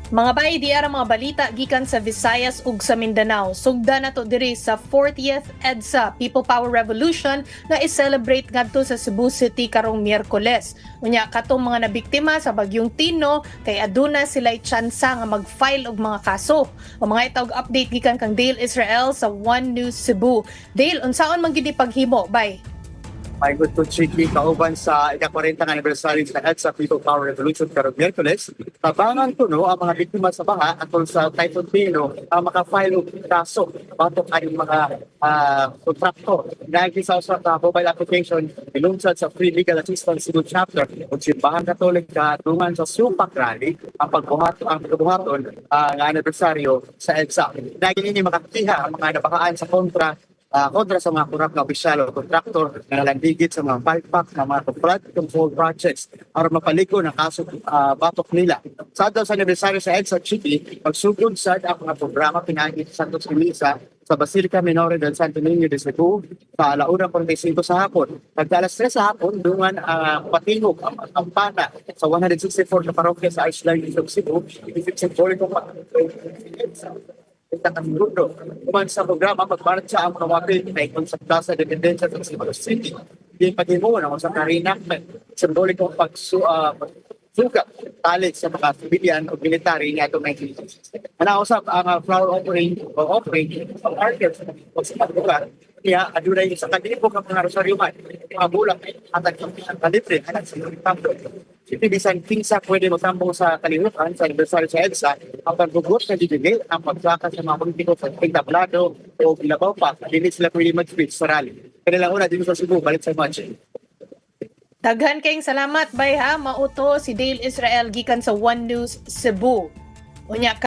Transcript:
Mga bay, di ara mga balita gikan sa Visayas ug sa Mindanao. Sugda na to diri sa 40th EDSA People Power Revolution na i-celebrate ngadto sa Cebu City karong Miyerkules. Unya katong mga nabiktima sa bagyong Tino kay aduna sila'y tsansa nga mag-file og mga kaso. O mga itawag update gikan kang Dale Israel sa One News Cebu. Dale, unsaon man gid paghimo bay? May good to Chiki kauban sa ika-40 nga anniversary sa EDSA People Power Revolution karong Miyerkules. Tabangan kuno ang mga biktima sa baha atol sa Typhoon Tino ang maka-file og kaso batok ay mga kontraktor. Dahil sa usap na mobile application ilunsad sa Free Legal Assistance Cebu Chapter ug Simbahan Katolika tungan sa Supak Rally ang pagbuhaton nga anibersaryo sa EDSA. Dahil ini makakiha ang mga nabahaan sa kontra sa mga kurap na opisyal o kontraktor na nalandigit sa mga palpak na mga flood control projects para mapaliko ng kaso batok nila. Sa daw sa anibersaryo sa EDSA City, pagsugod sa ang mga programa pinaagit sa Santos Misa sa Basilica Minore del Santo Niño de Cebu sa 1:45 sa hapon. Pagdalas 3 sa hapon, dungan patingog ang kampana sa 164 na parokya sa Island of Cebu. Ibig kung Tatangudo. Kuman sa programa, magmarcha ang mga wapil na ikon sa Plaza de Dependencia sa Cebu City. Di paghimu na sa karinakmen, simbolikong pagsugat talik sa mga civilian o military niya itong 1966. Manausap ang flower offering sa market sa mga lugar. Kaya, adunay sa kanilipong ang mga rosaryuman, mga bulak at ang kalibre, anak sa mga tampo. Siyempre, bisan kinsa pwede matambong sa kalimutan sa anibersaryo sa EDSA, ang pagbugot na didili ang pagsaka sa mga politiko sa tablado o Gilabaw pa, hindi sila pwede mag-speech sa rally. Kanilang una, dito sa Cebu, balik sa match. Daghan kayong salamat bay ha, mauto si Dale Israel gikan sa One News Cebu. Unya